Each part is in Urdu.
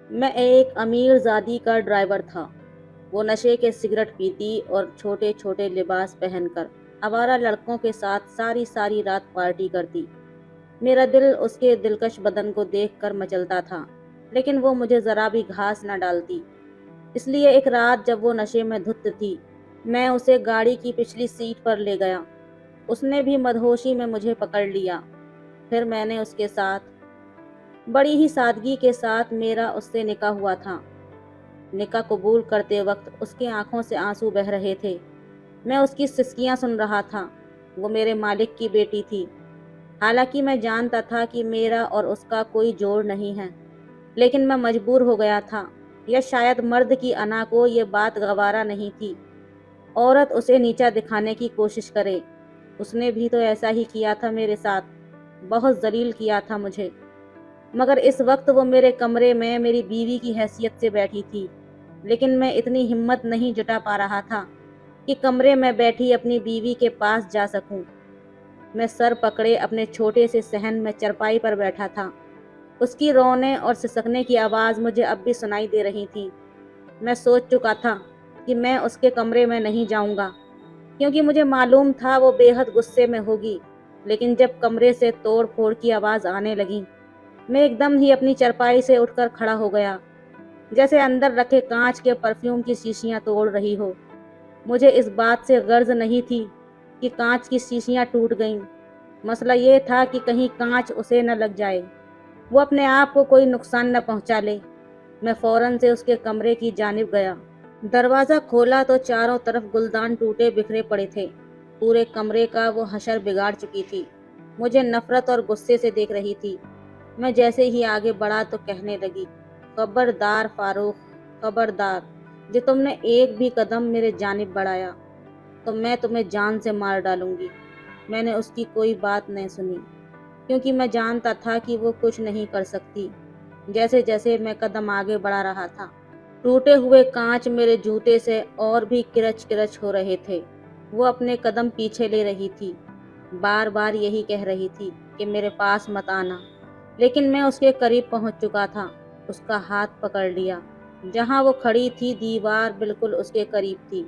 میں ایک امیر زادی کا ڈرائیور تھا۔ وہ نشے کے سگریٹ پیتی اور چھوٹے چھوٹے لباس پہن کر آوارہ لڑکوں کے ساتھ ساری ساری رات پارٹی کرتی۔ میرا دل اس کے دلکش بدن کو دیکھ کر مچلتا تھا، لیکن وہ مجھے ذرا بھی گھاس نہ ڈالتی۔ اس لیے ایک رات جب وہ نشے میں دھت تھی، میں اسے گاڑی کی پچھلی سیٹ پر لے گیا۔ اس نے بھی مدہوشی میں مجھے پکڑ لیا۔ پھر میں نے اس کے ساتھ بڑی ہی سادگی کے ساتھ میرا اس سے نکاح ہوا تھا۔ نکاح قبول کرتے وقت اس کی آنکھوں سے آنسو بہہ رہے تھے۔ میں اس کی سسکیاں سن رہا تھا۔ وہ میرے مالک کی بیٹی تھی۔ حالانکہ میں جانتا تھا کہ میرا اور اس کا کوئی جوڑ نہیں ہے، لیکن میں مجبور ہو گیا تھا، یا شاید مرد کی انا کو یہ بات گوارا نہیں تھی عورت اسے نیچا دکھانے کی کوشش کرے۔ اس نے بھی تو ایسا ہی کیا تھا میرے ساتھ، بہت ذلیل کیا تھا مجھے۔ مگر اس وقت وہ میرے کمرے میں میری بیوی کی حیثیت سے بیٹھی تھی، لیکن میں اتنی ہمت نہیں جٹا پا رہا تھا کہ کمرے میں بیٹھی اپنی بیوی کے پاس جا سکوں۔ میں سر پکڑے اپنے چھوٹے سے صحن میں چرپائی پر بیٹھا تھا۔ اس کی رونے اور سسکنے کی آواز مجھے اب بھی سنائی دے رہی تھی۔ میں سوچ چکا تھا کہ میں اس کے کمرے میں نہیں جاؤں گا، کیونکہ مجھے معلوم تھا وہ بے حد غصے میں ہوگی۔ لیکن جب کمرے سے توڑ پھوڑ کی آواز آنے لگی، میں ایک دم ہی اپنی چرپائی سے اٹھ کر کھڑا ہو گیا، جیسے اندر رکھے کانچ کے پرفیوم کی شیشیاں توڑ رہی ہو۔ مجھے اس بات سے غرض نہیں تھی کہ کانچ کی شیشیاں ٹوٹ گئیں۔ مسئلہ یہ تھا کہ کہیں کانچ اسے نہ لگ جائے، وہ اپنے آپ کو کوئی نقصان نہ پہنچا لے۔ میں فوراً سے اس کے کمرے کی جانب گیا۔ دروازہ کھولا تو چاروں طرف گلدان ٹوٹے بکھرے پڑے تھے۔ پورے کمرے کا وہ حشر بگاڑ چکی تھی۔ مجھے نفرت اور غصے سے دیکھ رہی تھی۔ میں جیسے ہی آگے بڑھا تو کہنے لگی، خبردار فاروق، خبردار، جو تم نے ایک بھی قدم میرے جانب بڑھایا تو میں تمہیں جان سے مار ڈالوں گی۔ میں نے اس کی کوئی بات نہیں سنی، کیونکہ میں جانتا تھا کہ وہ کچھ نہیں کر سکتی۔ جیسے جیسے میں قدم آگے بڑھا رہا تھا، ٹوٹے ہوئے کانچ میرے جوتے سے اور بھی کرچ کرچ ہو رہے تھے۔ وہ اپنے قدم پیچھے لے رہی تھی، بار بار یہی کہہ رہی تھی کہ میرے پاس مت آنا، لیکن میں اس کے قریب پہنچ چکا تھا۔ اس کا ہاتھ پکڑ لیا۔ جہاں وہ کھڑی تھی دیوار بالکل اس کے قریب تھی۔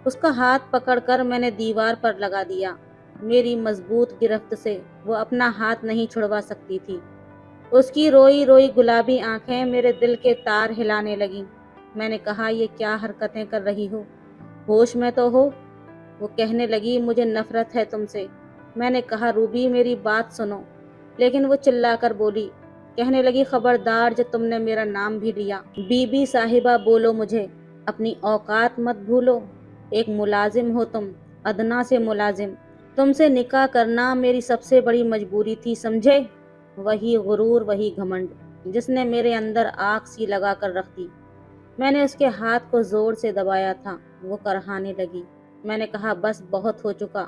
اس کا ہاتھ پکڑ کر میں نے دیوار پر لگا دیا۔ میری مضبوط گرفت سے وہ اپنا ہاتھ نہیں چھڑوا سکتی تھی۔ اس کی روئی روئی گلابی آنکھیں میرے دل کے تار ہلانے لگیں۔ میں نے کہا، یہ کیا حرکتیں کر رہی ہو؟ ہوش میں تو ہو؟ وہ کہنے لگی، مجھے نفرت ہے تم سے۔ میں نے کہا، روبی میری بات سنو، لیکن وہ چلا کر بولی، کہنے لگی، خبردار جو تم نے میرا نام بھی لیا۔ بی بی صاحبہ بولو مجھے، اپنی اوقات مت بھولو۔ ایک ملازم ہو تم، ادنا سے ملازم۔ تم سے نکاح کرنا میری سب سے بڑی مجبوری تھی، سمجھے؟ وہی غرور، وہی گھمنڈ، جس نے میرے اندر آگ سی لگا کر رکھ دی۔ میں نے اس کے ہاتھ کو زور سے دبایا تھا۔ وہ کرہانے لگی۔ میں نے کہا، بس بہت ہو چکا۔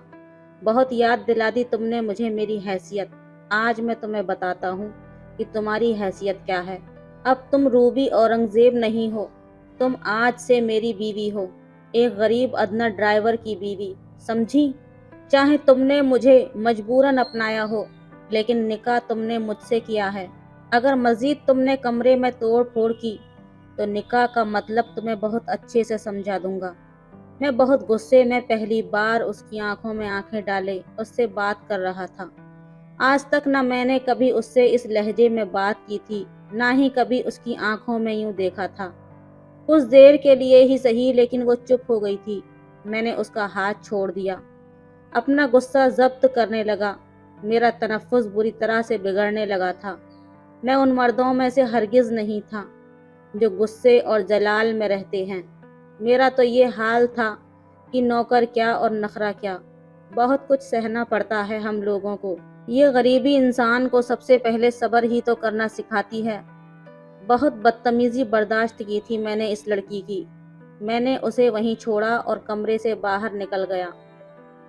بہت یاد دلا دی تم نے مجھے میری حیثیت۔ آج میں تمہیں بتاتا ہوں کہ تمہاری حیثیت کیا ہے۔ اب تم روبی اورنگزیب نہیں ہو، تم آج سے میری بیوی ہو، ایک غریب ادنا ڈرائیور کی بیوی، سمجھی؟ چاہے تم نے مجھے مجبوراً اپنایا ہو، لیکن نکاح تم نے مجھ سے کیا ہے۔ اگر مزید تم نے کمرے میں توڑ پھوڑ کی تو نکاح کا مطلب تمہیں بہت اچھے سے سمجھا دوں گا۔ میں بہت غصے میں پہلی بار اس کی آنکھوں میں آنکھیں ڈالے اس سے بات کر رہا تھا۔ آج تک نہ میں نے کبھی اس سے اس لہجے میں بات کی تھی، نہ ہی کبھی اس کی آنکھوں میں یوں دیکھا تھا۔ کچھ دیر کے لیے ہی صحیح، لیکن وہ چپ ہو گئی تھی۔ میں نے اس کا ہاتھ چھوڑ دیا، اپنا غصہ ضبط کرنے لگا۔ میرا تنفس بری طرح سے بگڑنے لگا تھا۔ میں ان مردوں میں سے ہرگز نہیں تھا جو غصے اور جلال میں رہتے ہیں۔ میرا تو یہ حال تھا کہ نوکر کیا اور نخرہ کیا، بہت کچھ سہنا پڑتا ہے ہم لوگوں کو۔ یہ غریبی انسان کو سب سے پہلے صبر ہی تو کرنا سکھاتی ہے۔ بہت بدتمیزی برداشت کی تھی میں نے اس لڑکی کی۔ میں نے اسے وہیں چھوڑا اور کمرے سے باہر نکل گیا۔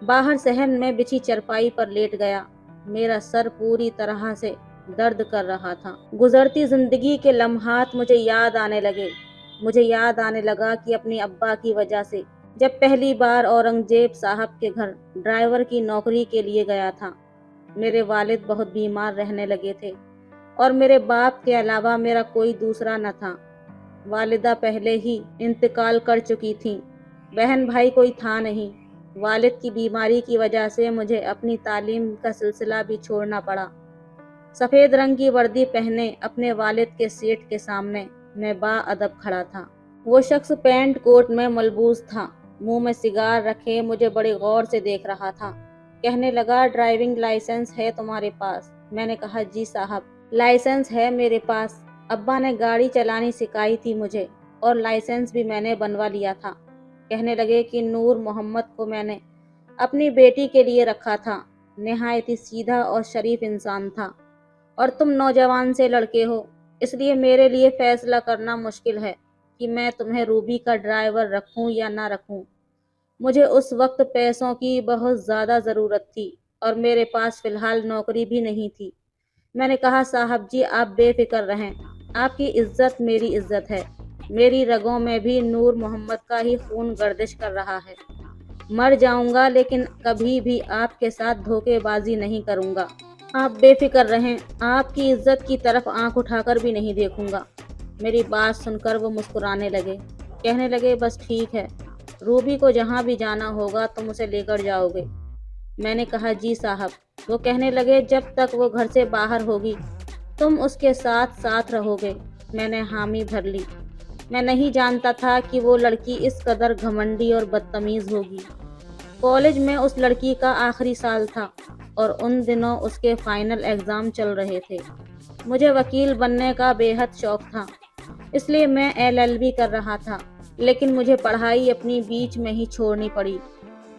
باہر صحن میں بچھی چرپائی پر لیٹ گیا۔ میرا سر پوری طرح سے درد کر رہا تھا۔ گزرتی زندگی کے لمحات مجھے یاد آنے لگے۔ مجھے یاد آنے لگا کہ اپنی ابا کی وجہ سے جب پہلی بار اورنگزیب صاحب کے گھر ڈرائیور کی نوکری کے لیے گیا تھا، میرے والد بہت بیمار رہنے لگے تھے اور میرے باپ کے علاوہ میرا کوئی دوسرا نہ تھا۔ والدہ پہلے ہی انتقال کر چکی تھیں، بہن بھائی کوئی تھا نہیں۔ والد کی بیماری کی وجہ سے مجھے اپنی تعلیم کا سلسلہ بھی چھوڑنا پڑا۔ سفید رنگ کی وردی پہنے اپنے والد کے سیٹ کے سامنے میں باادب کھڑا تھا۔ وہ شخص پینٹ کوٹ میں ملبوس تھا، منہ میں سگار رکھے مجھے بڑی غور سے دیکھ رہا تھا۔ کہنے لگا، ڈرائیونگ لائسنس ہے تمہارے پاس؟ میں نے کہا، جی صاحب، لائسنس ہے میرے پاس۔ ابا نے گاڑی چلانی سکھائی تھی مجھے، اور لائسنس بھی میں نے بنوا لیا تھا۔ کہنے لگے کہ نور محمد کو میں نے اپنی بیٹی کے لیے رکھا تھا، نہایت ہی سیدھا اور شریف انسان تھا، اور تم نوجوان سے لڑکے ہو، اس لیے میرے لیے فیصلہ کرنا مشکل ہے کہ میں تمہیں روبی کا ڈرائیور رکھوں یا نہ رکھوں۔ مجھے اس وقت پیسوں کی بہت زیادہ ضرورت تھی، اور میرے پاس فی الحال نوکری بھی نہیں تھی۔ میں نے کہا، صاحب جی آپ بے فکر رہیں، آپ کی عزت میری عزت ہے، میری رگوں میں بھی نور محمد کا ہی خون گردش کر رہا ہے۔ مر جاؤں گا لیکن کبھی بھی آپ کے ساتھ دھوکے بازی نہیں کروں گا۔ آپ بے فکر رہیں، آپ کی عزت کی طرف آنکھ اٹھا کر بھی نہیں دیکھوں گا۔ میری بات سن کر وہ مسکرانے لگے، کہنے لگے، بس ٹھیک ہے، روبی کو جہاں بھی جانا ہوگا تم اسے لے کر جاؤ گے۔ میں نے کہا، جی صاحب۔ وہ کہنے لگے، جب تک وہ گھر سے باہر ہوگی تم اس کے ساتھ ساتھ رہو گے۔ میں نے حامی بھر لی۔ میں نہیں جانتا تھا کہ وہ لڑکی اس قدر گھمنڈی اور بدتمیز ہوگی۔ کالج میں اس لڑکی کا آخری سال تھا، اور ان دنوں اس کے فائنل ایگزام چل رہے تھے۔ مجھے وکیل بننے کا بے حد شوق تھا، اس لیے میں LLB کر رہا تھا، لیکن مجھے پڑھائی اپنی بیچ میں ہی چھوڑنی پڑی۔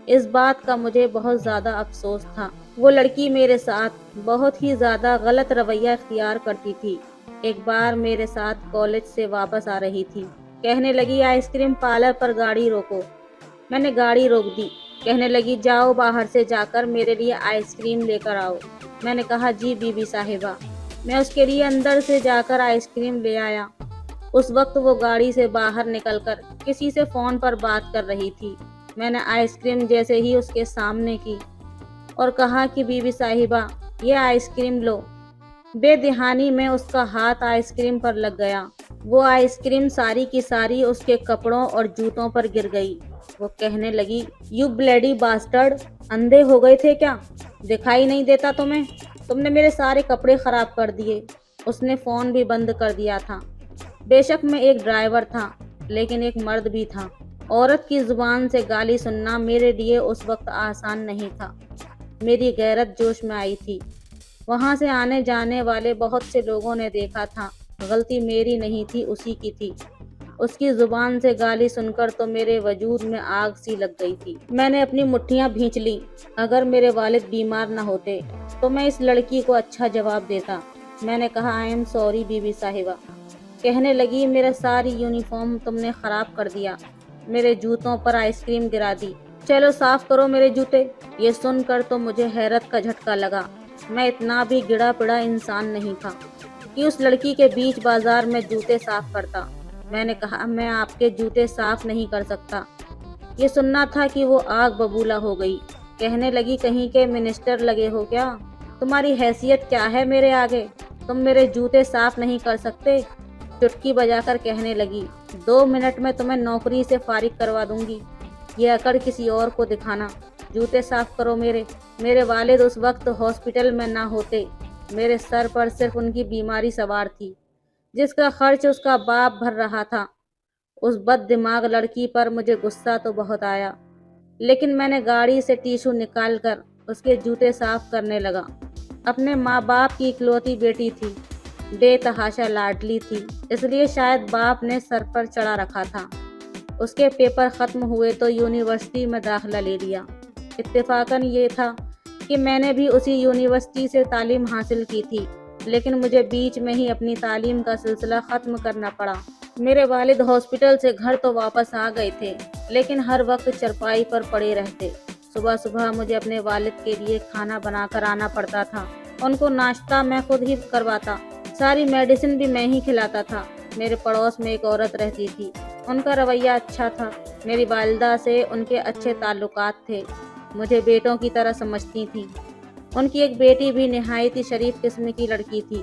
اس بات کا مجھے بہت زیادہ افسوس تھا۔ وہ لڑکی میرے ساتھ بہت ہی زیادہ غلط رویہ اختیار کرتی تھی۔ ایک بار میرے ساتھ کالج سے واپس آ رہی تھی، کہنے لگی، آئس کریم پارلر پر گاڑی روکو۔ میں نے گاڑی روک دی۔ کہنے لگی، جاؤ باہر سے جا کر میرے لیے آئس کریم لے کر آؤ۔ میں نے کہا، جی بی بی صاحبہ۔ میں اس کے لیے اندر سے جا کر آئس کریم لے آیا۔ اس وقت وہ گاڑی سے باہر نکل کر کسی سے فون پر بات کر رہی تھی۔ میں نے آئس کریم جیسے ہی اس کے سامنے کی اور کہا کہ بی بی صاحبہ، یہ آئس کریم لو۔ بے دہانی میں اس کا ہاتھ آئس کریم پر لگ گیا۔ وہ آئس کریم ساری کی ساری اس کے کپڑوں اور جوتوں پر گر گئی۔ وہ کہنے لگی، یو بلیڈی باسٹرڈ، اندھے ہو گئے تھے کیا؟ دکھائی نہیں دیتا تمہیں؟ تم نے میرے سارے کپڑے خراب کر دیے۔ اس نے فون بھی بند کر دیا تھا۔ بے شک میں ایک ڈرائیور تھا، لیکن ایک مرد بھی تھا۔ عورت کی زبان سے گالی سننا میرے لیے اس وقت آسان نہیں تھا۔ میری غیرت جوش میں آئی تھی۔ وہاں سے آنے جانے والے بہت سے لوگوں نے دیکھا تھا، غلطی میری نہیں تھی، اسی کی تھی۔ اس کی زبان سے گالی سن کر تو میرے وجود میں آگ سی لگ گئی تھی۔ میں نے اپنی مٹھیاں بھینچ لیں۔ اگر میرے والد بیمار نہ ہوتے تو میں اس لڑکی کو اچھا جواب دیتا۔ میں نے کہا، آئی ایم سوری بی بی صاحبہ۔ کہنے لگی، میرا ساری یونیفارم تم نے خراب کر دیا، میرے جوتوں پر آئس کریم گرا دی، چلو صاف کرو میرے جوتے۔ یہ سن کر تو مجھے حیرت کا جھٹکا لگا۔ میں اتنا بھی گڑا پڑا انسان نہیں تھا کہ اس لڑکی کے بیچ بازار میں جوتے صاف کرتا۔ میں نے کہا، میں آپ کے جوتے صاف نہیں کر سکتا۔ یہ سننا تھا کہ وہ آگ ببولا ہو گئی۔ کہنے لگی، کہیں کے منسٹر لگے ہو کیا؟ تمہاری حیثیت کیا ہے میرے آگے؟ تم میرے جوتے صاف نہیں کر سکتے؟ چٹکی بجا کر کہنے لگی، 2 منٹ میں تمہیں نوکری سے فارغ کروا دوں گی۔ یہ اکڑ کسی اور کو دکھانا۔ جوتے صاف کرو میرے۔ میرے والد اس وقت ہاسپٹل میں نہ ہوتے، میرے سر پر صرف ان کی بیماری سوار تھی، جس کا خرچ اس کا باپ بھر رہا تھا۔ اس بد دماغ لڑکی پر مجھے غصہ تو بہت آیا، لیکن میں نے گاڑی سے ٹیشو نکال کر اس کے جوتے صاف کرنے لگا۔ اپنے ماں باپ کی اکلوتی بیٹی تھی، بے تحاشا لاڈلی تھی، اس لیے شاید باپ نے سر پر چڑھا رکھا تھا۔ اس کے پیپر ختم ہوئے تو یونیورسٹی میں داخلہ لے لیا۔ اتفاقاً یہ تھا کہ میں نے بھی اسی یونیورسٹی سے تعلیم حاصل کی تھی، لیکن مجھے بیچ میں ہی اپنی تعلیم کا سلسلہ ختم کرنا پڑا۔ میرے والد ہاسپٹل سے گھر تو واپس آ گئے تھے، لیکن ہر وقت چرپائی پر پڑے رہتے۔ صبح صبح مجھے اپنے والد کے لیے کھانا بنا کر آنا پڑتا تھا۔ ان کو ناشتہ میں خود ہی کرواتا، ساری میڈیسن بھی میں ہی کھلاتا تھا۔ میرے پڑوس میں ایک عورت رہتی تھی، ان کا رویہ اچھا تھا۔ میری والدہ سے ان کے اچھے تعلقات تھے، مجھے بیٹوں کی طرح سمجھتی تھیں۔ ان کی ایک بیٹی بھی نہایت ہی شریف قسم کی لڑکی تھی،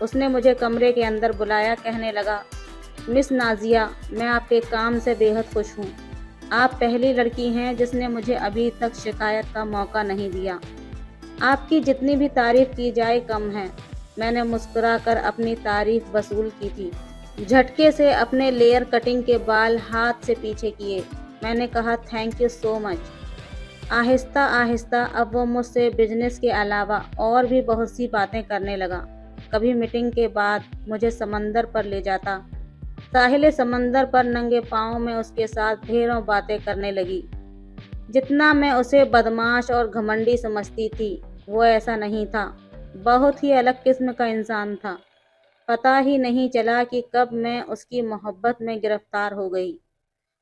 اس نے مجھے کمرے کے اندر بلایا، کہنے لگا، مس نازیہ، میں آپ کے کام سے بے حد خوش ہوں۔ آپ پہلی لڑکی ہیں جس نے مجھے ابھی تک شکایت کا موقع نہیں دیا۔ آپ کی جتنی بھی تعریف کی جائے کم ہے۔ میں نے مسکرا کر اپنی تعریف وصول کی تھی۔ جھٹکے سے اپنے لیئر کٹنگ کے بال ہاتھ سے پیچھے کیے۔ میں نے کہا، تھینک یو سو مچ۔ آہستہ آہستہ اب وہ مجھ سے بزنس کے علاوہ اور بھی بہت سی باتیں کرنے لگا۔ کبھی میٹنگ کے بعد مجھے سمندر پر لے جاتا۔ ساحل سمندر پر ننگے پاؤں میں اس کے ساتھ ڈھیروں باتیں کرنے لگی۔ جتنا میں اسے بدمعاش اور گھمنڈی سمجھتی تھی، وہ ایسا نہیں تھا۔ بہت ہی الگ قسم کا انسان تھا۔ پتہ ہی نہیں چلا کہ کب میں اس کی محبت میں گرفتار ہو گئی۔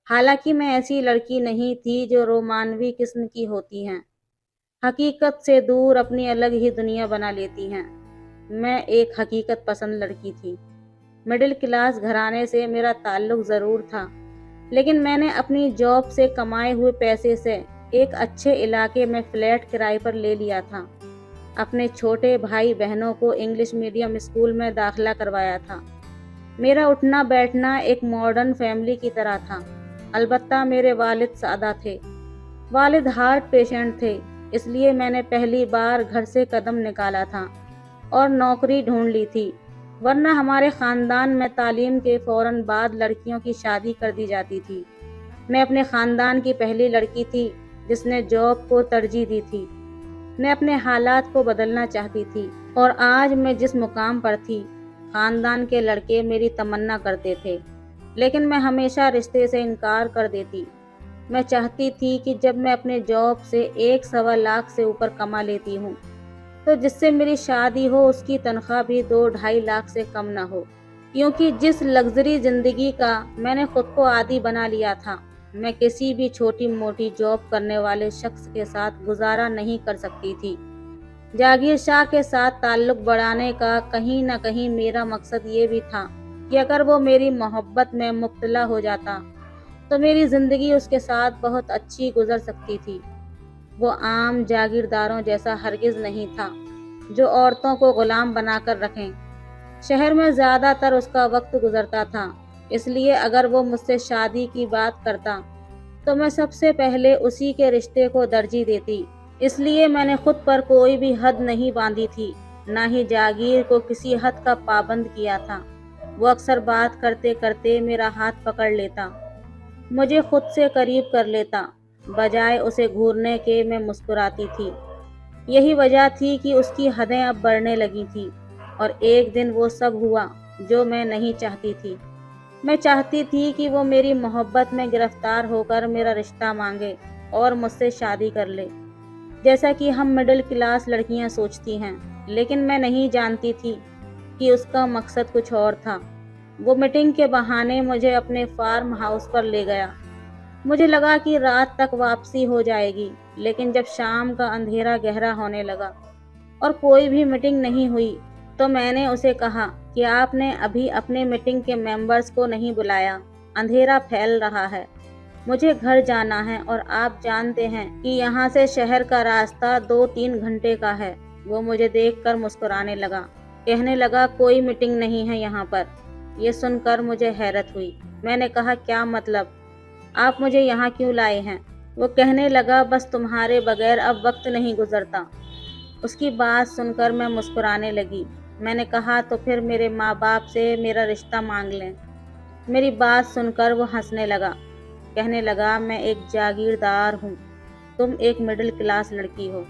حالانکہ میں ایسی لڑکی نہیں تھی جو رومانوی قسم کی ہوتی ہیں، حقیقت سے دور اپنی الگ ہی دنیا بنا لیتی ہیں۔ میں ایک حقیقت پسند لڑکی تھی۔ مڈل کلاس گھرانے سے میرا تعلق ضرور تھا، لیکن میں نے اپنی جاب سے کمائے ہوئے پیسے سے ایک اچھے علاقے میں فلیٹ کرائے پر لے لیا تھا۔ اپنے چھوٹے بھائی بہنوں کو انگلش میڈیم اسکول میں داخلہ کروایا تھا۔ میرا اٹھنا بیٹھنا ایک ماڈرن فیملی کی طرح تھا۔ البتہ میرے والد سادہ تھے۔ والد ہارٹ پیشنٹ تھے، اس لیے میں نے پہلی بار گھر سے قدم نکالا تھا اور نوکری ڈھونڈ لی تھی، ورنہ ہمارے خاندان میں تعلیم کے فوراً بعد لڑکیوں کی شادی کر دی جاتی تھی۔ میں اپنے خاندان کی پہلی لڑکی تھی جس نے جاب کو ترجیح دی تھی۔ میں اپنے حالات کو بدلنا چاہتی تھی، اور آج میں جس مقام پر تھی، خاندان کے لڑکے میری تمنا کرتے تھے، لیکن میں ہمیشہ رشتے سے انکار کر دیتی۔ میں چاہتی تھی کہ جب میں اپنے جاب سے 1.25 لاکھ سے اوپر کما لیتی ہوں تو جس سے میری شادی ہو اس کی تنخواہ بھی 2-2.5 لاکھ سے کم نہ ہو، کیونکہ جس لگژری زندگی کا میں نے خود کو عادی بنا لیا تھا، میں کسی بھی چھوٹی موٹی جاب کرنے والے شخص کے ساتھ گزارا نہیں کر سکتی تھی۔ جاگیر شاہ کے ساتھ تعلق بڑھانے کا کہیں نہ کہیں میرا مقصد یہ بھی تھا کہ اگر وہ میری محبت میں مبتلا ہو جاتا تو میری زندگی اس کے ساتھ بہت اچھی گزر سکتی تھی۔ وہ عام جاگیرداروں جیسا ہرگز نہیں تھا جو عورتوں کو غلام بنا کر رکھیں۔ شہر میں زیادہ تر اس کا وقت گزرتا تھا، اس لیے اگر وہ مجھ سے شادی کی بات کرتا تو میں سب سے پہلے اسی کے رشتے کو ترجیح دیتی۔ اس لیے میں نے خود پر کوئی بھی حد نہیں باندھی تھی، نہ ہی جاگیر کو کسی حد کا پابند کیا تھا۔ وہ اکثر بات کرتے کرتے میرا ہاتھ پکڑ لیتا، مجھے خود سے قریب کر لیتا، بجائے اسے گھورنے کے میں مسکراتی تھی۔ یہی وجہ تھی کہ اس کی حدیں اب بڑھنے لگی تھیں، اور ایک دن وہ سب ہوا جو میں نہیں چاہتی تھی۔ میں چاہتی تھی کہ وہ میری محبت میں گرفتار ہو کر میرا رشتہ مانگے اور مجھ سے شادی کر لے، جیسا کہ ہم مڈل کلاس لڑکیاں سوچتی ہیں، لیکن میں نہیں جانتی تھی کہ اس کا مقصد کچھ اور تھا۔ وہ میٹنگ کے بہانے مجھے اپنے فارم ہاؤس پر لے گیا۔ مجھے لگا کہ رات تک واپسی ہو جائے گی، لیکن جب شام کا اندھیرا گہرا ہونے لگا اور کوئی بھی میٹنگ نہیں ہوئی تو میں نے اسے کہا کہ آپ نے ابھی اپنے میٹنگ کے ممبرز کو نہیں بلایا، اندھیرا پھیل رہا ہے، مجھے گھر جانا ہے، اور آپ جانتے ہیں کہ یہاں سے شہر کا راستہ 2-3 گھنٹے کا ہے۔ وہ مجھے دیکھ کر مسکرانے لگا، کہنے لگا، کوئی میٹنگ نہیں ہے یہاں پر۔ یہ سن کر مجھے حیرت ہوئی۔ میں نے کہا، کیا مطلب؟ آپ مجھے یہاں کیوں لائے ہیں؟ وہ کہنے لگا، بس تمہارے بغیر اب وقت نہیں گزرتا۔ اس کی بات سن کر میں مسکرانے لگی۔ میں نے کہا، تو پھر میرے ماں باپ سے میرا رشتہ مانگ لیں۔ میری بات سن کر وہ ہنسنے لگا، کہنے لگا، میں ایک جاگیردار ہوں، تم ایک مڈل کلاس لڑکی ہو،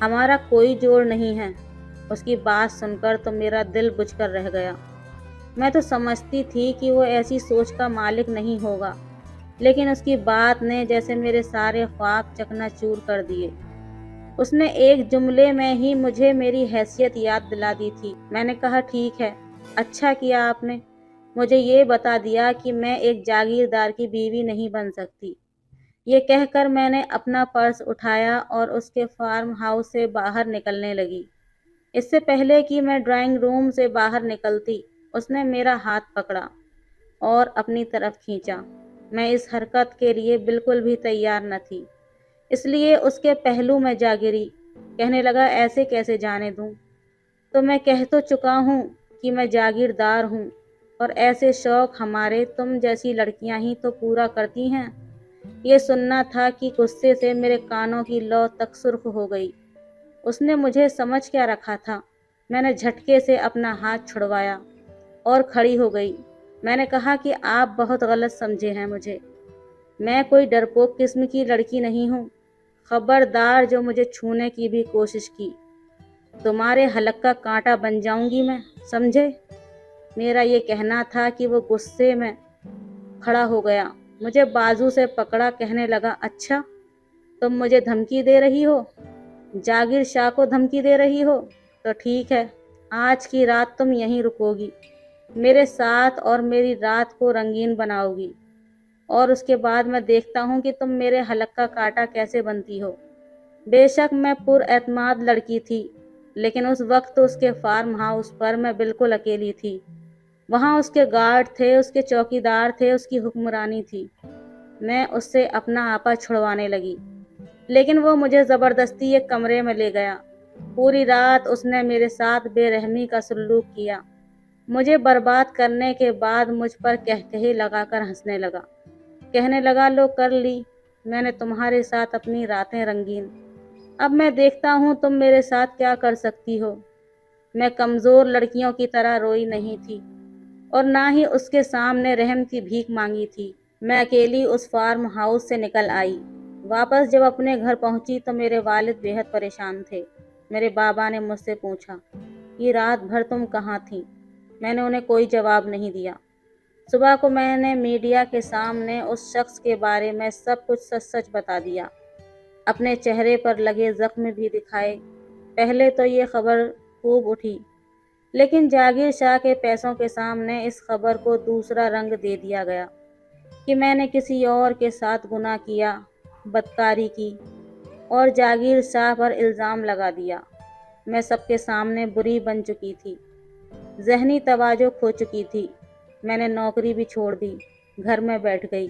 ہمارا کوئی جوڑ نہیں ہے۔ اس کی بات سن کر تو میرا دل بجھ کر رہ گیا۔ میں تو سمجھتی تھی کہ وہ ایسی سوچ کا مالک نہیں ہوگا، لیکن اس کی بات نے جیسے میرے سارے خواب چکنا چور کر دیے۔ اس نے ایک جملے میں ہی مجھے میری حیثیت یاد دلا دی تھی۔ میں نے کہا، ٹھیک ہے، اچھا کیا آپ نے مجھے یہ بتا دیا کہ میں ایک جاگیردار کی بیوی نہیں بن سکتی۔ یہ کہہ کر میں نے اپنا پرس اٹھایا اور اس کے فارم ہاؤس سے باہر نکلنے لگی۔ اس سے پہلے کہ میں ڈرائنگ روم سے باہر نکلتی، اس نے میرا ہاتھ پکڑا اور اپنی طرف کھینچا۔ میں اس حرکت کے لیے بالکل بھی تیار نہ تھی، اس لیے اس کے پہلو میں جا گری۔ کہنے لگا، ایسے کیسے جانے دوں؟ تو میں کہہ تو چکا ہوں کہ میں جاگیردار ہوں اور ایسے شوق ہمارے تم جیسی لڑکیاں ہی تو پورا کرتی ہیں۔ یہ سننا تھا کہ غصے سے میرے کانوں کی لو تک سرخ ہو گئی۔ اس نے مجھے سمجھ کیا رکھا تھا؟ میں نے جھٹکے سے اپنا ہاتھ چھڑوایا اور کھڑی ہو گئی۔ میں نے کہا کہ آپ بہت غلط سمجھے ہیں مجھے۔ میں کوئی ڈرپوک قسم کی لڑکی نہیں ہوں۔ خبردار جو مجھے چھونے کی بھی کوشش کی، تمہارے حلق کا کانٹا بن جاؤں گی میں، سمجھے؟ میرا یہ کہنا تھا کہ وہ غصے میں کھڑا ہو گیا، مجھے بازو سے پکڑا، کہنے لگا، اچھا تم مجھے دھمکی دے رہی ہو؟ جاگیر شاہ کو دھمکی دے رہی ہو؟ تو ٹھیک ہے، آج کی رات تم یہیں رکو گی، میرے ساتھ، اور میری رات کو رنگین بناؤ گی، اور اس کے بعد میں دیکھتا ہوں کہ تم میرے حلق کا کانٹا کیسے بنتی ہو۔ بے شک میں پر اعتماد لڑکی تھی، لیکن اس وقت اس کے فارم ہاؤس پر میں بالکل اکیلی تھی۔ وہاں اس کے گارڈ تھے، اس کے چوکیدار تھے، اس کی حکمرانی تھی۔ میں اس سے اپنا آپا چھڑوانے لگی، لیکن وہ مجھے زبردستی ایک کمرے میں لے گیا۔ پوری رات اس نے میرے ساتھ بے رحمی کا سلوک کیا، مجھے برباد کرنے کے بعد مجھ پر کہکہے لگا کر ہنسنے لگا، کہنے لگا، لو کر لی میں نے تمہارے ساتھ اپنی راتیں رنگین، اب میں دیکھتا ہوں تم میرے ساتھ کیا کر سکتی ہو۔ میں کمزور لڑکیوں کی طرح روئی نہیں تھی اور نہ ہی اس کے سامنے رحم کی بھیک مانگی تھی۔ میں اکیلی اس فارم ہاؤس سے نکل آئی۔ واپس جب اپنے گھر پہنچی تو میرے والد بے حد پریشان تھے۔ میرے بابا نے مجھ سے پوچھا، یہ رات بھر تم کہاں تھیں؟ میں نے انہیں کوئی جواب نہیں دیا۔ صبح کو میں نے میڈیا کے سامنے اس شخص کے بارے میں سب کچھ سچ سچ بتا دیا، اپنے چہرے پر لگے زخم بھی دکھائے۔ پہلے تو یہ خبر خوب اٹھی، لیکن جاگیر شاہ کے پیسوں کے سامنے اس خبر کو دوسرا رنگ دے دیا گیا کہ میں نے کسی اور کے ساتھ گناہ کیا، بدکاری کی، اور جاگیر شاہ پر الزام لگا دیا۔ میں سب کے سامنے بری بن چکی تھی، ذہنی توازن کھو چکی تھی۔ میں نے نوکری بھی چھوڑ دی، گھر میں بیٹھ گئی۔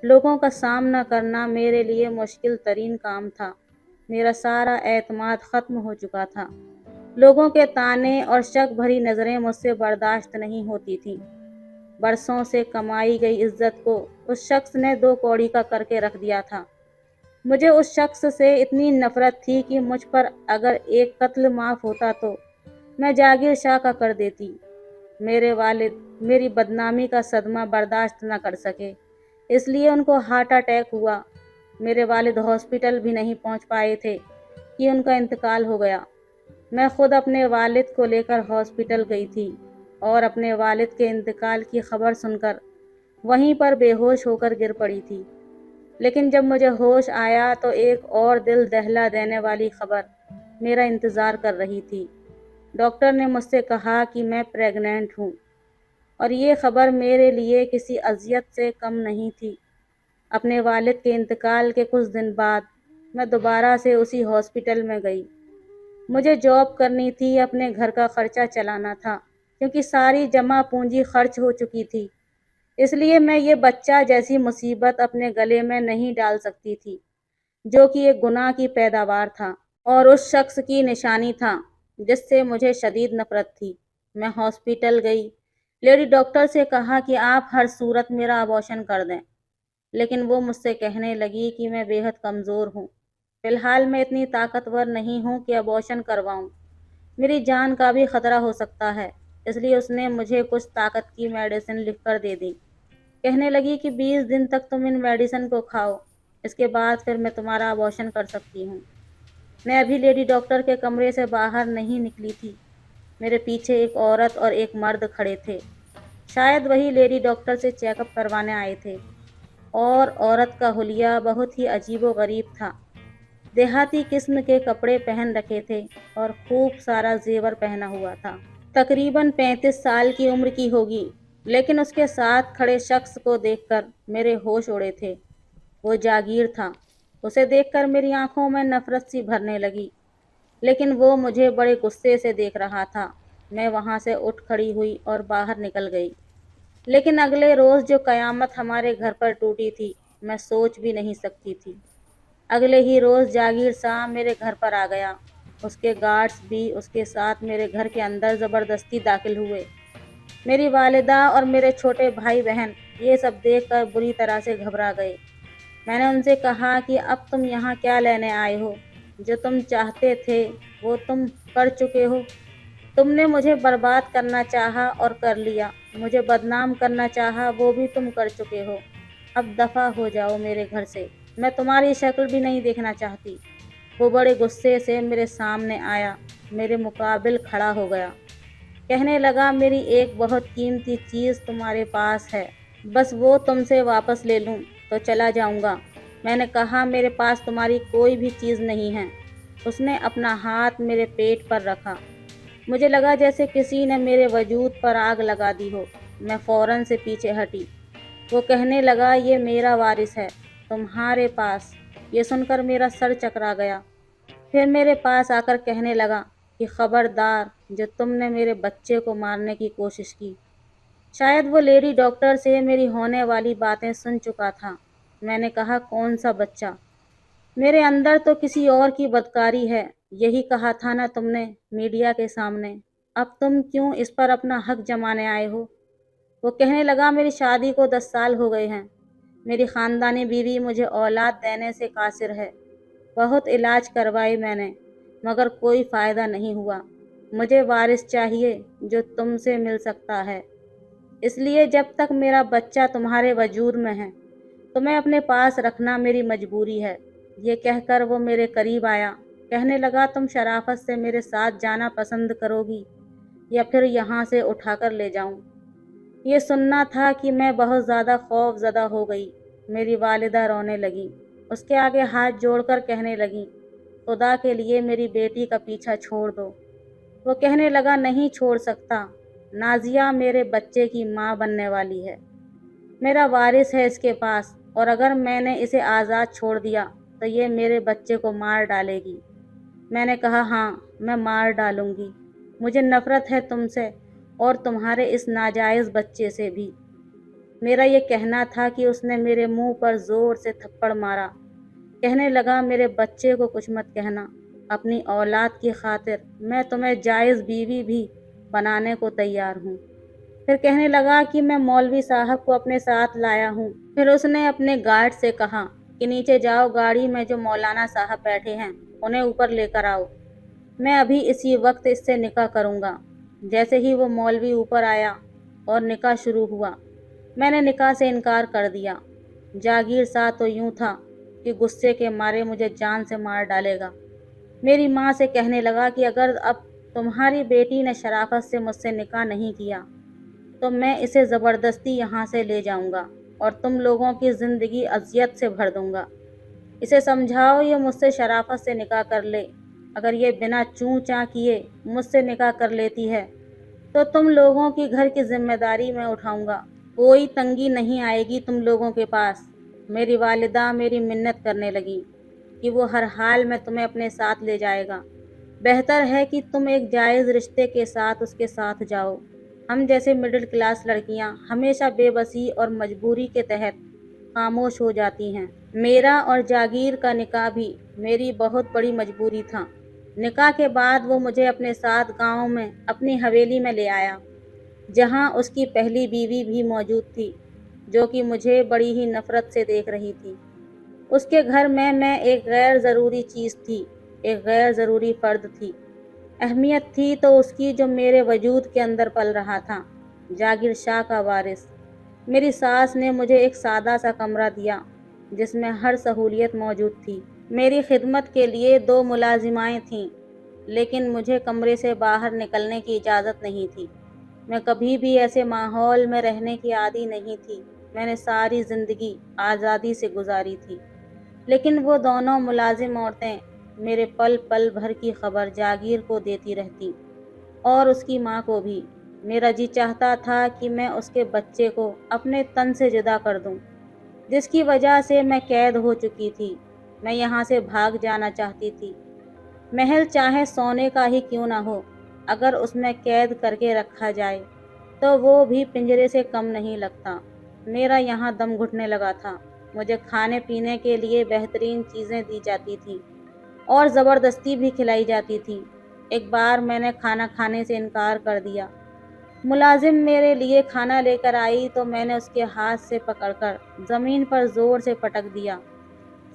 لوگوں کا سامنا کرنا میرے لیے مشکل ترین کام تھا۔ میرا سارا اعتماد ختم ہو چکا تھا۔ لوگوں کے طعنے اور شک بھری نظریں مجھ سے برداشت نہیں ہوتی تھیں۔ برسوں سے کمائی گئی عزت کو اس شخص نے دو کوڑی کا کر کے رکھ دیا تھا۔ مجھے اس شخص سے اتنی نفرت تھی کہ مجھ پر اگر ایک قتل معاف ہوتا تو میں جاگیر شاہ کا کر دیتی۔ میرے والد میری بدنامی کا صدمہ برداشت نہ کر سکے، اس لیے ان کو ہارٹ اٹیک ہوا۔ میرے والد ہاسپٹل بھی نہیں پہنچ پائے تھے کہ ان کا انتقال ہو گیا۔ میں خود اپنے والد کو لے کر ہاسپٹل گئی تھی اور اپنے والد کے انتقال کی خبر سن کر وہیں پر بے ہوش ہو کر گر پڑی تھی۔ لیکن جب مجھے ہوش آیا تو ایک اور دل دہلا دینے والی خبر میرا انتظار کر رہی تھی۔ ڈاکٹر نے مجھ سے کہا کہ میں پریگننٹ ہوں، اور یہ خبر میرے لیے کسی اذیت سے کم نہیں تھی۔ اپنے والد کے انتقال کے کچھ دن بعد میں دوبارہ سے اسی ہاسپٹل میں گئی۔ مجھے جاب کرنی تھی، اپنے گھر کا خرچہ چلانا تھا، کیونکہ ساری جمع پونجی خرچ ہو چکی تھی۔ اس لیے میں یہ بچہ جیسی مصیبت اپنے گلے میں نہیں ڈال سکتی تھی، جو کہ ایک گناہ کی پیداوار تھا اور اس شخص کی نشانی تھا جس سے مجھے شدید نفرت تھی۔ میں ہاسپٹل گئی، لیڈی ڈاکٹر سے کہا کہ آپ ہر صورت میرا ابورشن کر دیں، لیکن وہ مجھ سے کہنے لگی کہ میں بے حد کمزور ہوں، فی الحال میں اتنی طاقتور نہیں ہوں کہ ابورشن کرواؤں، میری جان کا بھی خطرہ ہو سکتا ہے۔ اس لیے اس نے مجھے کچھ طاقت کی میڈیسن لکھ کر دے دی، کہنے لگی کہ 20 دن تک تم ان میڈیسن کو کھاؤ، اس کے بعد پھر میں تمہارا ابورشن کر سکتی ہوں۔ میں ابھی لیڈی ڈاکٹر کے کمرے سے باہر نہیں نکلی تھی، میرے پیچھے ایک عورت اور ایک مرد کھڑے تھے، شاید وہی لیڈی ڈاکٹر سے چیک اپ کروانے آئے تھے، اور عورت کا حلیہ بہت ہی عجیب و غریب تھا۔ دیہاتی قسم کے کپڑے پہن رکھے تھے اور خوب سارا زیور پہنا ہوا تھا۔ تقریباً 35 سال کی عمر کی ہوگی، لیکن اس کے ساتھ کھڑے شخص کو دیکھ کر میرے ہوش اڑے تھے۔ وہ جاگیر تھا۔ اسے دیکھ کر میری آنکھوں میں نفرت سی بھرنے لگی، لیکن وہ مجھے بڑے غصے سے دیکھ رہا تھا۔ میں وہاں سے اٹھ کھڑی ہوئی اور باہر نکل گئی۔ لیکن اگلے روز جو قیامت ہمارے گھر پر ٹوٹی تھی، میں سوچ بھی نہیں سکتی تھی۔ اگلے ہی روز جاگیر شاہ میرے گھر پر آ گیا۔ اس کے گارڈز بھی اس کے ساتھ میرے گھر کے اندر زبردستی داخل ہوئے۔ میری والدہ اور میرے چھوٹے بھائی بہن یہ سب دیکھ کر بری طرح سے گھبرا گئے۔ میں نے ان سے کہا کہ اب تم یہاں کیا لینے آئے ہو؟ جو تم چاہتے تھے وہ تم کر چکے ہو۔ تم نے مجھے برباد کرنا چاہا اور کر لیا، مجھے بدنام کرنا چاہا، وہ بھی تم کر چکے ہو۔ اب دفع ہو جاؤ میرے گھر سے، میں تمہاری شکل بھی نہیں دیکھنا چاہتی۔ وہ بڑے غصے سے میرے سامنے آیا، میرے مقابل کھڑا ہو گیا، کہنے لگا میری ایک بہت قیمتی چیز تمہارے پاس ہے، بس وہ تم سے واپس لے لوں تو چلا جاؤں گا۔ میں نے کہا میرے پاس تمہاری کوئی بھی چیز نہیں ہے۔ اس نے اپنا ہاتھ میرے پیٹ پر رکھا، مجھے لگا جیسے کسی نے میرے وجود پر آگ لگا دی ہو۔ میں فوراً سے پیچھے ہٹی۔ وہ کہنے لگا یہ میرا وارث ہے تمہارے پاس۔ یہ سن کر میرا سر چکرا گیا۔ پھر میرے پاس آ کر کہنے لگا کہ خبردار جو تم نے میرے بچے کو مارنے کی کوشش کی۔ شاید وہ لیڈی ڈاکٹر سے میری ہونے والی باتیں سن چکا تھا۔ میں نے کہا کون سا بچہ؟ میرے اندر تو کسی اور کی بدکاری ہے، یہی کہا تھا نا تم نے میڈیا کے سامنے، اب تم کیوں اس پر اپنا حق جمانے آئے ہو؟ وہ کہنے لگا میری شادی کو 10 سال ہو گئے ہیں، میری خاندانی بیوی مجھے اولاد دینے سے قاصر ہے، بہت علاج کروائے میں نے مگر کوئی فائدہ نہیں ہوا۔ مجھے وارث چاہیے جو تم سے مل سکتا ہے، اس لیے جب تک میرا بچہ تمہارے وجود میں ہے تمہیں اپنے پاس رکھنا میری مجبوری ہے۔ یہ کہہ کر وہ میرے قریب آیا، کہنے لگا تم شرافت سے میرے ساتھ جانا پسند کرو گی یا پھر یہاں سے اٹھا کر لے جاؤں؟ یہ سننا تھا کہ میں بہت زیادہ خوف زدہ ہو گئی۔ میری والدہ رونے لگی، اس کے آگے ہاتھ جوڑ کر کہنے لگی خدا کے لیے میری بیٹی کا پیچھا چھوڑ دو۔ وہ کہنے لگا نہیں چھوڑ سکتا، نازیہ میرے بچے کی ماں بننے والی ہے، میرا وارث ہے اس کے پاس، اور اگر میں نے اسے آزاد چھوڑ دیا تو یہ میرے بچے کو مار ڈالے گی۔ میں نے کہا ہاں میں مار ڈالوں گی، مجھے نفرت ہے تم سے اور تمہارے اس ناجائز بچے سے بھی۔ میرا یہ کہنا تھا کہ اس نے میرے منہ پر زور سے تھپڑ مارا، کہنے لگا میرے بچے کو کچھ مت کہنا، اپنی اولاد کی خاطر میں تمہیں جائز بیوی بھی بنانے کو تیار ہوں۔ پھر کہنے لگا کہ میں مولوی صاحب کو اپنے ساتھ لایا ہوں۔ پھر اس نے اپنے گارڈ سے کہا کہ نیچے جاؤ، گاڑی میں جو مولانا صاحب بیٹھے ہیں انہیں اوپر لے کر آؤ، میں ابھی اسی وقت اس سے نکاح کروں گا۔ جیسے ہی وہ مولوی اوپر آیا اور نکاح شروع ہوا، میں نے نکاح سے انکار کر دیا۔ جاگیر سا تو یوں تھا کہ غصے کے مارے مجھے جان سے مار ڈالے گا۔ میری ماں سے کہنے لگا کہ اگر اب تمہاری بیٹی نے شرافت سے مجھ سے نکاح نہیں کیا تو میں اسے زبردستی یہاں سے لے جاؤں گا اور تم لوگوں کی زندگی اذیت سے بھر دوں گا۔ اسے سمجھاؤ یہ مجھ سے شرافت سے نکاح کر لے، اگر یہ بنا چوں چاں کیے مجھ سے نکاح کر لیتی ہے تو تم لوگوں کی گھر کی ذمہ داری میں اٹھاؤں گا، کوئی تنگی نہیں آئے گی تم لوگوں کے پاس۔ میری والدہ میری منت کرنے لگی کہ وہ ہر حال میں تمہیں اپنے ساتھ لے جائے گا، بہتر ہے کہ تم ایک جائز رشتے کے ساتھ اس کے ساتھ جاؤ۔ ہم جیسے مڈل کلاس لڑکیاں ہمیشہ بے بسی اور مجبوری کے تحت خاموش ہو جاتی ہیں۔ میرا اور جاگیر کا نکاح بھی میری بہت بڑی مجبوری تھا۔ نکاح کے بعد وہ مجھے اپنے ساتھ گاؤں میں اپنی حویلی میں لے آیا، جہاں اس کی پہلی بیوی بھی موجود تھی، جو کہ مجھے بڑی ہی نفرت سے دیکھ رہی تھی۔ اس کے گھر میں ایک غیر ضروری چیز تھی، ایک غیر ضروری فرد تھی۔ اہمیت تھی تو اس کی جو میرے وجود کے اندر پل رہا تھا، جاگیر شاہ کا وارث۔ میری ساس نے مجھے ایک سادہ سا کمرہ دیا جس میں ہر سہولیت موجود تھی۔ میری خدمت کے لیے 2 ملازمائیں تھیں، لیکن مجھے کمرے سے باہر نکلنے کی اجازت نہیں تھی۔ میں کبھی بھی ایسے ماحول میں رہنے کی عادی نہیں تھی، میں نے ساری زندگی آزادی سے گزاری تھی، لیکن وہ دونوں ملازم عورتیں میرے پل پل بھر کی خبر جاگیر کو دیتی رہتی اور اس کی ماں کو بھی۔ میرا جی چاہتا تھا کہ میں اس کے بچے کو اپنے تن سے جدا کر دوں، جس کی وجہ سے میں قید ہو چکی تھی۔ میں یہاں سے بھاگ جانا چاہتی تھی، محل چاہے سونے کا ہی کیوں نہ ہو، اگر اس میں قید کر کے رکھا جائے تو وہ بھی پنجرے سے کم نہیں لگتا۔ میرا یہاں دم گھٹنے لگا تھا، مجھے کھانے پینے کے لیے بہترین چیزیں دی جاتی تھیں، اور زبردستی بھی کھلائی جاتی تھی۔ ایک بار میں نے کھانا کھانے سے انکار کر دیا۔ ملازم میرے لیے کھانا لے کر آئی تو میں نے اس کے ہاتھ سے پکڑ کر زمین پر زور سے پٹک دیا۔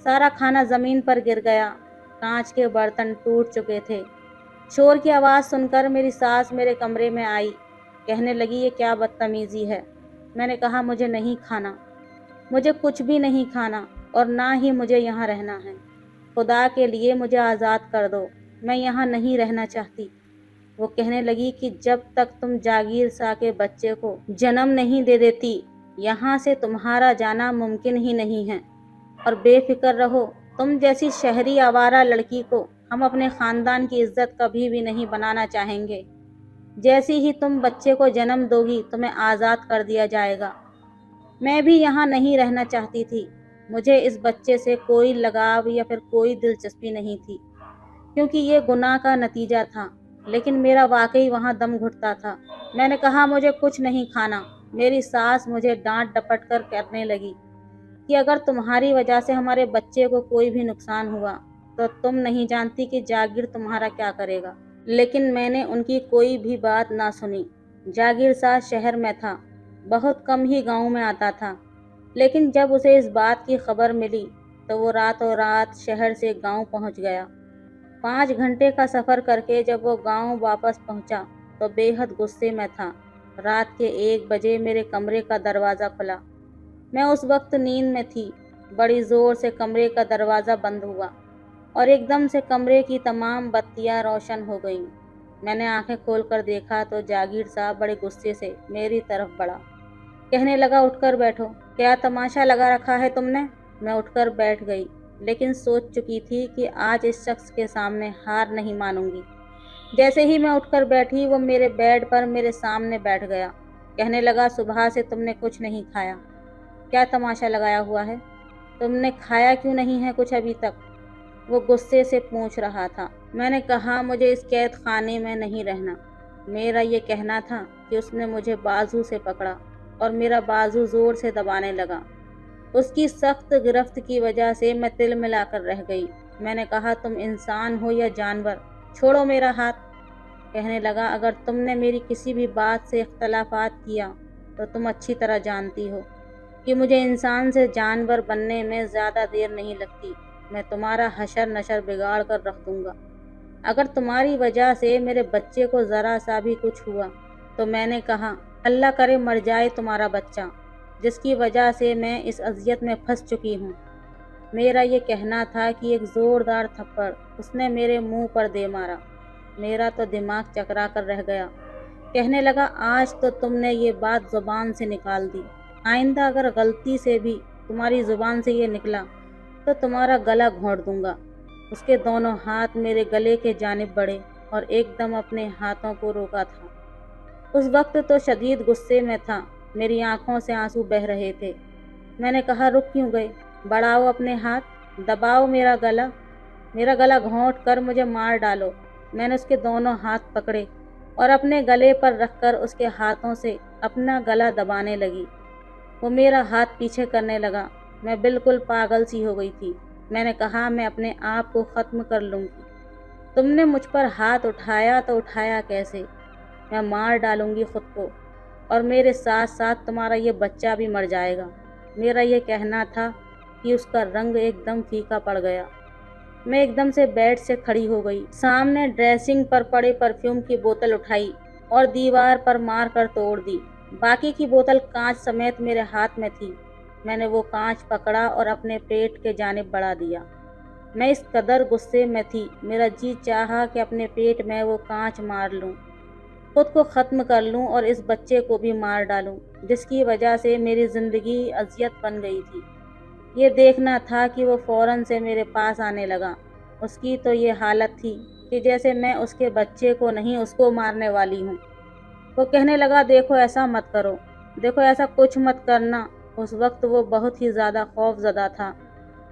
سارا کھانا زمین پر گر گیا۔ کانچ کے برتن ٹوٹ چکے تھے۔ شور کی آواز سن کر میری ساس میرے کمرے میں آئی۔ کہنے لگی یہ کیا بدتمیزی ہے۔ میں نے کہا مجھے نہیں کھانا، مجھے کچھ بھی نہیں کھانا اور نہ ہی مجھے یہاں رہنا ہے۔ خدا کے لیے مجھے آزاد کر دو، میں یہاں نہیں رہنا چاہتی۔ وہ کہنے لگی کہ جب تک تم جاگیر شاہ کے بچے کو جنم نہیں دے دیتی یہاں سے تمہارا جانا ممکن ہی نہیں ہے، اور بے فکر رہو، تم جیسی شہری آوارہ لڑکی کو ہم اپنے خاندان کی عزت کبھی بھی نہیں بنانا چاہیں گے۔ جیسی ہی تم بچے کو جنم دو گی تمہیں آزاد کر دیا جائے گا۔ میں بھی یہاں نہیں رہنا چاہتی تھی۔ مجھے اس بچے سے کوئی لگاؤ یا پھر کوئی دلچسپی نہیں تھی، کیونکہ یہ گناہ کا نتیجہ تھا، لیکن میرا واقعی وہاں دم گھٹتا تھا۔ میں نے کہا مجھے کچھ نہیں کھانا۔ میری ساس مجھے ڈانٹ ڈپٹ کر کہنے لگی کہ اگر تمہاری وجہ سے ہمارے بچے کو کوئی بھی نقصان ہوا تو تم نہیں جانتی کہ جاگیر تمہارا کیا کرے گا۔ لیکن میں نے ان کی کوئی بھی بات نہ سنی۔ جاگیر شاہ شہر میں تھا، بہت کم ہی گاؤں میں آتا تھا، لیکن جب اسے اس بات کی خبر ملی تو وہ راتوں رات شہر سے گاؤں پہنچ گیا۔ 5 گھنٹے کا سفر کر کے جب وہ گاؤں واپس پہنچا تو بے حد غصے میں تھا۔ رات کے 1 بجے میرے کمرے کا دروازہ کھلا۔ میں اس وقت نیند میں تھی۔ بڑی زور سے کمرے کا دروازہ بند ہوا اور ایک دم سے کمرے کی تمام بتیاں روشن ہو گئیں۔ میں نے آنکھیں کھول کر دیکھا تو جاگیر صاحب بڑے غصے سے میری طرف بڑھا۔ کہنے لگا اٹھ کر بیٹھو، کیا تماشا لگا رکھا ہے تم نے؟ میں اٹھ کر بیٹھ گئی، لیکن سوچ چکی تھی کہ آج اس شخص کے سامنے ہار نہیں مانوں گی۔ جیسے ہی میں اٹھ کر بیٹھی وہ میرے بیڈ پر میرے سامنے بیٹھ گیا۔ کہنے لگا صبح سے تم نے کچھ نہیں کھایا، کیا تماشا لگایا ہوا ہے؟ تم نے کھایا کیوں نہیں ہے کچھ ابھی تک؟ وہ غصے سے پوچھ رہا تھا۔ میں نے کہا مجھے اس قید خانے میں نہیں رہنا۔ میرا یہ کہنا تھا کہ اس نے مجھے بازو سے پکڑا اور میرا بازو زور سے دبانے لگا۔ اس کی سخت گرفت کی وجہ سے میں تل ملا کر رہ گئی۔ میں نے کہا تم انسان ہو یا جانور، چھوڑو میرا ہاتھ۔ کہنے لگا اگر تم نے میری کسی بھی بات سے اختلافات کیا تو تم اچھی طرح جانتی ہو کہ مجھے انسان سے جانور بننے میں زیادہ دیر نہیں لگتی۔ میں تمہارا حشر نشر بگاڑ کر رکھ دوں گا۔ اگر تمہاری وجہ سے میرے بچے کو ذرا سا بھی کچھ ہوا تو میں نے کہا اللہ کرے مر جائے تمہارا بچہ، جس کی وجہ سے میں اس اذیت میں پھنس چکی ہوں۔ میرا یہ کہنا تھا کہ ایک زوردار تھپڑ اس نے میرے منہ پر دے مارا۔ میرا تو دماغ چکرا کر رہ گیا۔ کہنے لگا آج تو تم نے یہ بات زبان سے نکال دی، آئندہ اگر غلطی سے بھی تمہاری زبان سے یہ نکلا تو تمہارا گلا گھونٹ دوں گا۔ اس کے دونوں ہاتھ میرے گلے کے جانب بڑھے اور ایک دم اپنے ہاتھوں کو روکا تھا۔ اس وقت تو شدید غصے میں تھا، میری آنکھوں سے آنسو بہہ رہے تھے۔ میں نے کہا رک کیوں گئے؟ بڑھاؤ اپنے ہاتھ، دباؤ میرا گلا گھونٹ کر مجھے مار ڈالو۔ میں نے اس کے دونوں ہاتھ پکڑے اور اپنے گلے پر رکھ کر اس کے ہاتھوں سے اپنا گلا دبانے لگی۔ وہ میرا ہاتھ پیچھے کرنے لگا۔ میں بالکل پاگل سی ہو گئی تھی۔ میں نے کہا میں اپنے آپ کو ختم کر لوں گی۔ تم نے مجھ پر ہاتھ اٹھایا تو اٹھایا کیسے؟ میں مار ڈالوں گی خود کو، اور میرے ساتھ ساتھ تمہارا یہ بچہ بھی مر جائے گا۔ میرا یہ کہنا تھا کہ اس کا رنگ ایک دم پھیکا پڑ گیا۔ میں ایک دم سے بیڈ سے کھڑی ہو گئی، سامنے ڈریسنگ پر پڑے پرفیوم کی بوتل اٹھائی اور دیوار پر مار کر توڑ دی۔ باقی کی بوتل کانچ سمیت میرے ہاتھ میں تھی۔ میں نے وہ کانچ پکڑا اور اپنے پیٹ کے جانب بڑھا دیا۔ میں اس قدر غصے میں تھی، میرا جی چاہا کہ اپنے پیٹ میں وہ کانچ مار لوں، خود کو ختم کر لوں اور اس بچے کو بھی مار ڈالوں جس کی وجہ سے میری زندگی اذیت بن گئی تھی۔ یہ دیکھنا تھا کہ وہ فوراً سے میرے پاس آنے لگا۔ اس کی تو یہ حالت تھی کہ جیسے میں اس کے بچے کو نہیں اس کو مارنے والی ہوں۔ وہ کہنے لگا دیکھو ایسا مت کرو، دیکھو ایسا کچھ مت کرنا۔ اس وقت وہ بہت ہی زیادہ خوف زدہ تھا،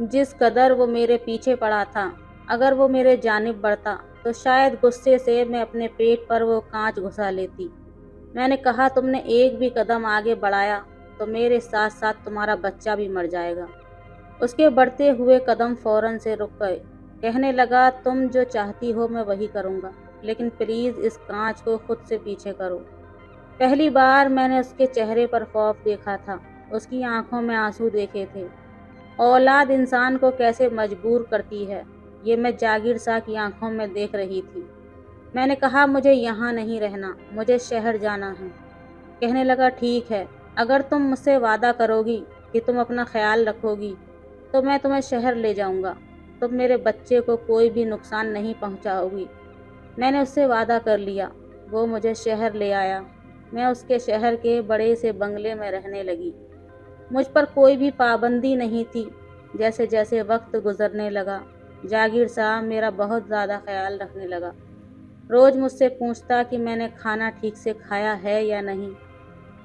جس قدر وہ میرے پیچھے پڑا تھا۔ اگر وہ میرے جانب بڑھتا تو شاید غصے سے میں اپنے پیٹ پر وہ کانچ گھسا لیتی۔ میں نے کہا تم نے ایک بھی قدم آگے بڑھایا تو میرے ساتھ ساتھ تمہارا بچہ بھی مر جائے گا۔ اس کے بڑھتے ہوئے قدم فوراً سے رک گئے۔ کہنے لگا تم جو چاہتی ہو میں وہی کروں گا، لیکن پلیز اس کانچ کو خود سے پیچھے کرو۔ پہلی بار میں نے اس کے چہرے پر خوف دیکھا تھا، اس کی آنکھوں میں آنسو دیکھے تھے۔ اولاد انسان کو کیسے مجبور کرتی ہے، یہ میں جاگیر شاہ کی آنکھوں میں دیکھ رہی تھی۔ میں نے کہا مجھے یہاں نہیں رہنا، مجھے شہر جانا ہے۔ کہنے لگا ٹھیک ہے، اگر تم مجھ سے وعدہ کرو گی کہ تم اپنا خیال رکھو گی تو میں تمہیں شہر لے جاؤں گا، تم میرے بچے کو کوئی بھی نقصان نہیں پہنچاؤ گی۔ میں نے اس سے وعدہ کر لیا، وہ مجھے شہر لے آیا۔ میں اس کے شہر کے بڑے سے بنگلے میں رہنے لگی۔ مجھ پر کوئی بھی پابندی نہیں تھی۔ جیسے جیسے وقت گزرنے لگا جاگیر شاہ میرا بہت زیادہ خیال رکھنے لگا۔ روز مجھ سے پوچھتا کہ میں نے کھانا ٹھیک سے کھایا ہے یا نہیں،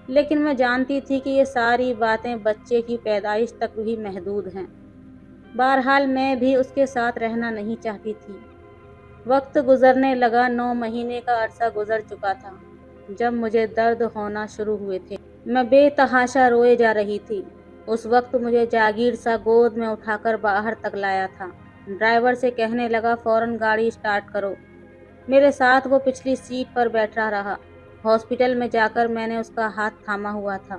لیکن میں جانتی تھی کہ یہ ساری باتیں بچے کی پیدائش تک ہی محدود ہیں۔ بہرحال میں بھی اس کے ساتھ رہنا نہیں چاہتی تھی۔ وقت گزرنے لگا، 9 مہینے کا عرصہ گزر چکا تھا جب مجھے درد ہونا شروع ہوئے تھے۔ میں بے تحاشا روئے جا رہی تھی۔ اس وقت مجھے جاگیر شاہ گود میں اٹھا کر باہر تک لایا تھا۔ ڈرائیور سے کہنے لگا فوراً گاڑی اسٹارٹ کرو۔ میرے ساتھ وہ پچھلی سیٹ پر بیٹھا رہا۔ ہاسپٹل میں جا کر میں نے اس کا ہاتھ تھاما ہوا تھا۔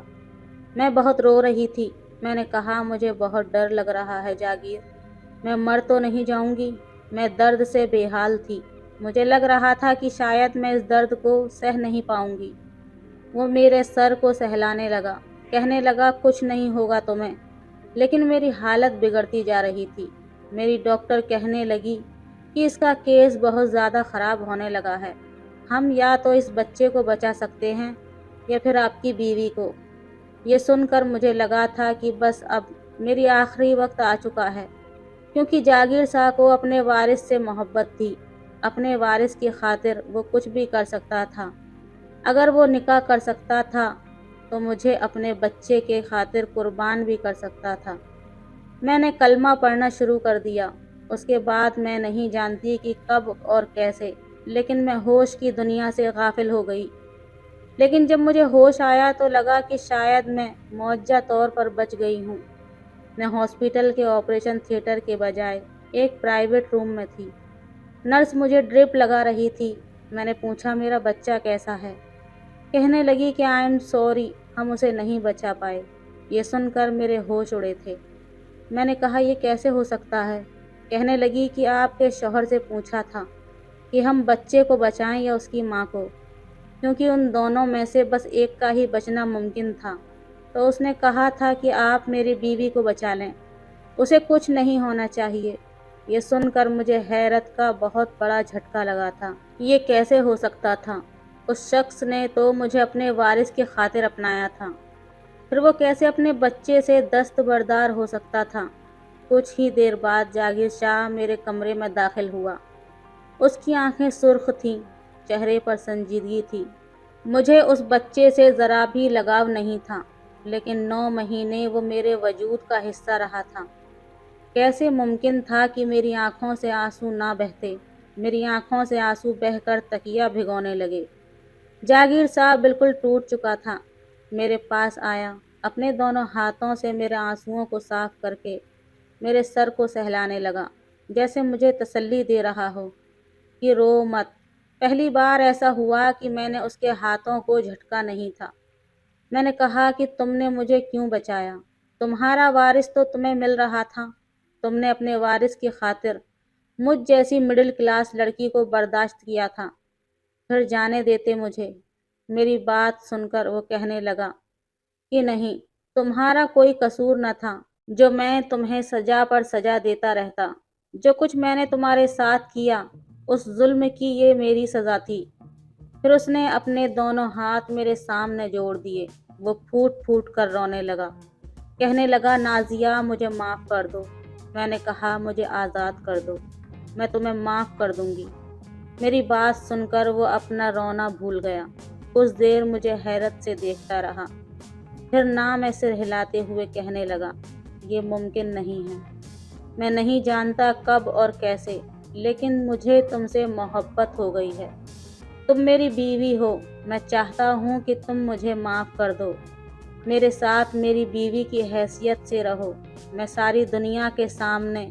میں بہت رو رہی تھی۔ میں نے کہا مجھے بہت ڈر لگ رہا ہے جاگیر، میں مر تو نہیں جاؤں گی۔ میں درد سے بے حال تھی، مجھے لگ رہا تھا کہ شاید میں اس درد کو سہ نہیں پاؤں گی۔ وہ میرے سر کو سہلانے لگا، کہنے لگا کچھ نہیں ہوگا تمہیں، لیکن میری حالت بگڑتی جا رہی تھی۔ میری ڈاکٹر کہنے لگی کہ اس کا کیس بہت زیادہ خراب ہونے لگا ہے، ہم یا تو اس بچے کو بچا سکتے ہیں یا پھر آپ کی بیوی کو۔ یہ سن کر مجھے لگا تھا کہ بس اب میری آخری وقت آ چکا ہے، کیونکہ جاگیر شاہ کو اپنے وارث سے محبت تھی۔ اپنے وارث کی خاطر وہ کچھ بھی کر سکتا تھا۔ اگر وہ نکاح کر سکتا تھا تو مجھے اپنے بچے کے خاطر قربان بھی کر سکتا تھا۔ میں نے کلمہ پڑھنا شروع کر دیا۔ اس کے بعد میں نہیں جانتی کہ کب اور کیسے، لیکن میں ہوش کی دنیا سے غافل ہو گئی۔ لیکن جب مجھے ہوش آیا تو لگا کہ شاید میں معجزہ طور پر بچ گئی ہوں۔ میں ہاسپٹل کے آپریشن تھیٹر کے بجائے ایک پرائیویٹ روم میں تھی۔ نرس مجھے ڈرپ لگا رہی تھی۔ میں نے پوچھا میرا بچہ کیسا ہے؟ کہنے لگی کہ آئی ایم سوری، ہم اسے نہیں بچا پائے۔ یہ سن کر میرے ہوش اڑے تھے۔ میں نے کہا یہ کیسے ہو سکتا ہے؟ کہنے لگی کہ آپ کے شوہر سے پوچھا تھا کہ ہم بچے کو بچائیں یا اس کی ماں کو، کیونکہ ان دونوں میں سے بس ایک کا ہی بچنا ممکن تھا، تو اس نے کہا تھا کہ آپ میری بیوی کو بچا لیں، اسے کچھ نہیں ہونا چاہیے۔ یہ سن کر مجھے حیرت کا بہت بڑا جھٹکا لگا تھا۔ یہ کیسے ہو سکتا تھا؟ اس شخص نے تو مجھے اپنے وارث کی خاطر اپنایا تھا، پھر وہ کیسے اپنے بچے سے دستبردار ہو سکتا تھا؟ کچھ ہی دیر بعد جاگیر شاہ میرے کمرے میں داخل ہوا۔ اس کی آنکھیں سرخ تھیں، چہرے پر سنجیدگی تھی۔ مجھے اس بچے سے ذرا بھی لگاؤ نہیں تھا، لیکن 9 مہینے وہ میرے وجود کا حصہ رہا تھا۔ کیسے ممکن تھا کہ میری آنکھوں سے آنسو نہ بہتے؟ میری آنکھوں سے آنسو بہہ کر تکیہ بھگونے لگے۔ جاگیر شاہ بالکل ٹوٹ چکا تھا۔ میرے پاس آیا، اپنے دونوں ہاتھوں سے میرے آنسوؤں کو صاف کر کے میرے سر کو سہلانے لگا، جیسے مجھے تسلی دے رہا ہو کہ رو مت۔ پہلی بار ایسا ہوا کہ میں نے اس کے ہاتھوں کو جھٹکا نہیں تھا۔ میں نے کہا کہ تم نے مجھے کیوں بچایا؟ تمہارا وارث تو تمہیں مل رہا تھا، تم نے اپنے وارث کی خاطر مجھ جیسی مڈل کلاس لڑکی کو برداشت کیا تھا، پھر جانے دیتے مجھے۔ میری بات سن کر وہ کہنے لگا کہ نہیں، تمہارا کوئی قصور نہ تھا جو میں تمہیں سزا پر سزا دیتا رہتا۔ جو کچھ میں نے تمہارے ساتھ کیا، اس ظلم کی یہ میری سزا تھی۔ پھر اس نے اپنے دونوں ہاتھ میرے سامنے جوڑ دیے۔ وہ پھوٹ پھوٹ کر رونے لگا، کہنے لگا نازیہ مجھے معاف کر دو۔ میں نے کہا مجھے آزاد کر دو، میں تمہیں معاف کر دوں گی۔ میری بات سن کر وہ اپنا رونا بھول گیا۔ کچھ دیر مجھے حیرت سے دیکھتا رہا، پھر نام میں سر ہلاتے ہوئے کہنے لگا یہ ممکن نہیں ہے۔ میں نہیں جانتا کب اور کیسے، لیکن مجھے تم سے محبت ہو گئی ہے۔ تم میری بیوی ہو، میں چاہتا ہوں کہ تم مجھے معاف کر دو۔ میرے ساتھ میری بیوی کی حیثیت سے رہو۔ میں ساری دنیا کے سامنے